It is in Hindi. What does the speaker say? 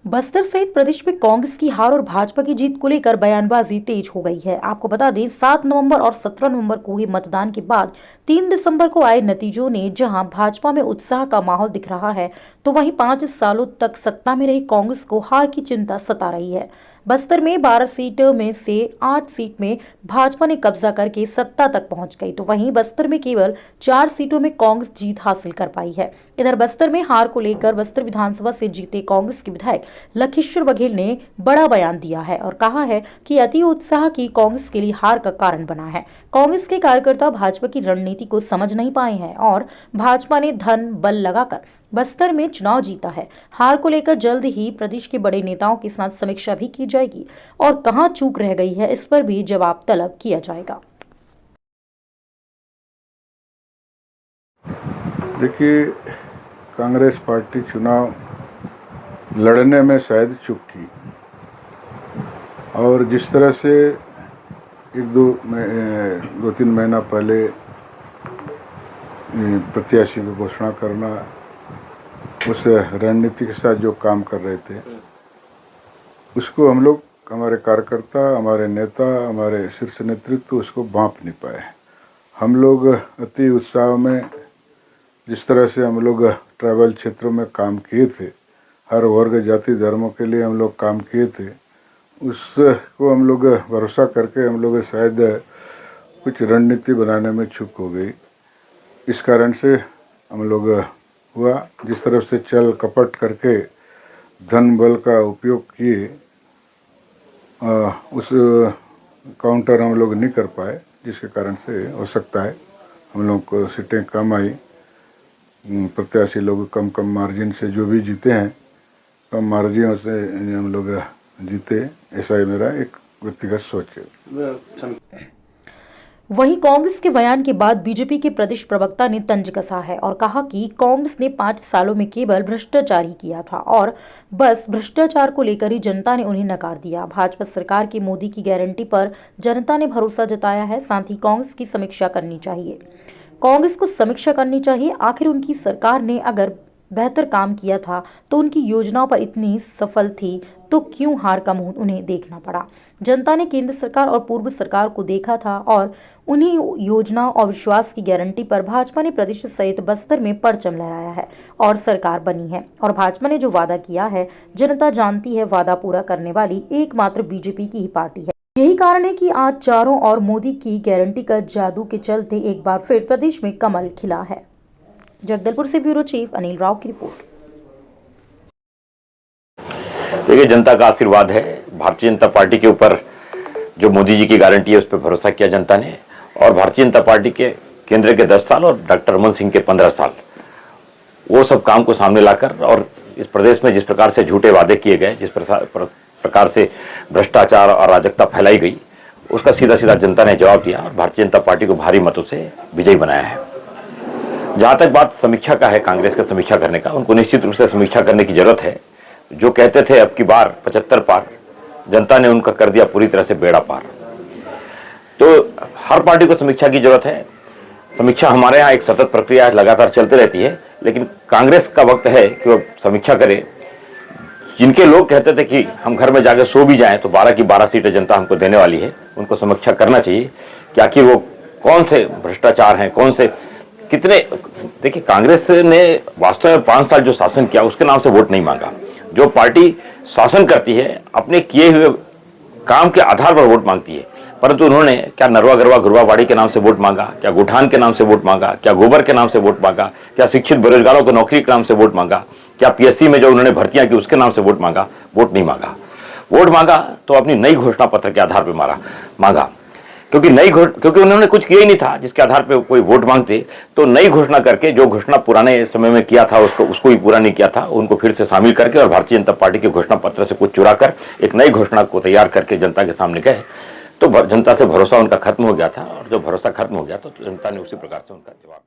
बस्तर सहित प्रदेश में कांग्रेस की हार और भाजपा की जीत को लेकर बयानबाजी तेज हो गई है। आपको बता दें 7 नवंबर और 17 नवंबर को हुए मतदान के बाद 3 दिसंबर को आए नतीजों ने जहां भाजपा में उत्साह का माहौल दिख रहा है, तो वहीं 5 सालों तक सत्ता में रही कांग्रेस को हार की चिंता सता रही है। बस्तर में 12 सीटों में से 8 सीट में भाजपा ने कब्जा करके सत्ता तक पहुंच गई, तो वहीं बस्तर में केवल 4 सीटों में कांग्रेस जीत हासिल कर पाई है। इधर बस्तर में हार को लेकर बस्तर विधानसभा से जीते कांग्रेस के विधायक लखीश्वर बघेल ने बड़ा बयान दिया है और कहा है कि अति उत्साह की कांग्रेस के लिए हार का कारण बना है। कांग्रेस के कार्यकर्ता भाजपा की रणनीति को समझ नहीं पाए हैं और भाजपा ने धन बल लगाकर बस्तर में चुनाव जीता है। हार को लेकर जल्द ही प्रदेश के बड़े नेताओं के साथ समीक्षा भी की जाएगी और कहां चूक रह गई है इस पर भी जवाब तलब किया जाएगा। देखिए, कांग्रेस पार्टी चुनाव लड़ने में शायद चूक की और जिस तरह से दो तीन महीना पहले प्रत्याशी की घोषणा करना, उस रणनीति के साथ जो काम कर रहे थे उसको हम लोग, हमारे कार्यकर्ता, हमारे नेता, हमारे शीर्ष नेतृत्व उसको भांप नहीं पाए। हम लोग अति उत्साह में जिस तरह से हम लोग ट्राइबल क्षेत्रों में काम किए थे, हर वर्ग जाति धर्मों के लिए हम लोग काम किए थे, उसको हम लोग भरोसा करके हम लोग शायद कुछ रणनीति बनाने में चूक हो गई। इस कारण से हम लोग हुआ जिस तरफ से चल कपट करके धन बल का उपयोग किए, उस काउंटर हम लोग नहीं कर पाए, जिसके कारण से हो सकता है हम लोग को सीटें कम आई। प्रत्याशी लोग कम मार्जिन से जो भी जीते हैं, कम मार्जिन से हम लोग जीते, ऐसा ही मेरा एक व्यक्तिगत सोच है। वहीं कांग्रेस के बयान के बाद बीजेपी के प्रदेश प्रवक्ता ने तंज कसा है और कहा कि कांग्रेस ने 5 सालों में केवल भ्रष्टाचार ही किया था और बस भ्रष्टाचार को लेकर ही जनता ने उन्हें नकार दिया। भाजपा सरकार की मोदी की गारंटी पर जनता ने भरोसा जताया है। साथ ही कांग्रेस की समीक्षा करनी चाहिए, कांग्रेस को समीक्षा करनी चाहिए। आखिर उनकी सरकार ने अगर बेहतर काम किया था तो उनकी योजनाओं पर इतनी सफल थी तो क्यों हार का मुंह उन्हें देखना पड़ा। जनता ने केंद्र सरकार और पूर्व सरकार को देखा था और उन्हीं योजनाओं और विश्वास की गारंटी पर भाजपा ने प्रदेश सहित बस्तर में परचम लहराया है और सरकार बनी है। और भाजपा ने जो वादा किया है, जनता जानती है, वादा पूरा करने वाली एकमात्र बीजेपी की ही पार्टी है। यही कारण है कि आज चारों ओर मोदी की गारंटी का जादू के चलते एक बार फिर प्रदेश में कमल खिला है। जगदलपुर से ब्यूरो चीफ अनिल राव की रिपोर्ट। देखिए, जनता का आशीर्वाद है। भारतीय जनता पार्टी के ऊपर जो मोदी जी की गारंटी है उस पर भरोसा किया जनता ने, और भारतीय जनता पार्टी के केंद्र के 10 साल और डॉक्टर रमन सिंह के 15 साल, वो सब काम को सामने लाकर और इस प्रदेश में जिस प्रकार से झूठे वादे किए गए, जिस प्रकार से भ्रष्टाचार और अराजकता फैलाई गई, उसका सीधा सीधा जनता ने जवाब दिया और भारतीय जनता पार्टी को भारी मतों से विजयी बनाया है। जहां तक बात समीक्षा का है, कांग्रेस का समीक्षा करने का, उनको निश्चित रूप से समीक्षा करने की जरूरत है। जो कहते थे अब की बार 75 पार, जनता ने उनका कर दिया पूरी तरह से बेड़ा पार। तो हर पार्टी को समीक्षा की जरूरत है। समीक्षा हमारे यहाँ एक सतत प्रक्रिया लगातार चलती रहती है, लेकिन कांग्रेस का वक्त है कि वो समीक्षा करे। जिनके लोग कहते थे कि हम घर में जाकर सो भी जाएं तो 12 की 12 सीटें जनता हमको देने वाली है, उनको समीक्षा करना चाहिए कि आखिर वो कौन से भ्रष्टाचार हैं, कौन से कितने। देखिए, कांग्रेस ने वास्तव में 5 साल जो शासन किया उसके नाम से वोट नहीं मांगा। जो पार्टी शासन करती है अपने किए हुए काम के आधार पर वोट मांगती है, परंतु उन्होंने क्या नरवा गरवा गुरवाबाड़ी के नाम से वोट मांगा, क्या गुठान के नाम से वोट मांगा, क्या गोबर के नाम से वोट मांगा, क्या शिक्षित बेरोजगारों को नौकरी के नाम से वोट मांगा, क्या पीएससी में जो उन्होंने भर्तियां की उसके नाम से वोट मांगा? वोट नहीं मांगा। वोट मांगा तो अपनी नई घोषणा पत्र के आधार पर मांगा, क्योंकि उन्होंने कुछ किया ही नहीं था जिसके आधार पे कोई वोट मांगते। तो नई घोषणा करके जो घोषणा पुराने समय में किया था उसको भी पूरा नहीं किया था, उनको फिर से शामिल करके और भारतीय जनता पार्टी के घोषणा पत्र से कुछ चुरा कर एक नई घोषणा को तैयार करके जनता के सामने गए। तो जनता से भरोसा उनका खत्म हो गया था, और जब भरोसा खत्म हो गया तो जनता ने उसी प्रकार से उनका जवाब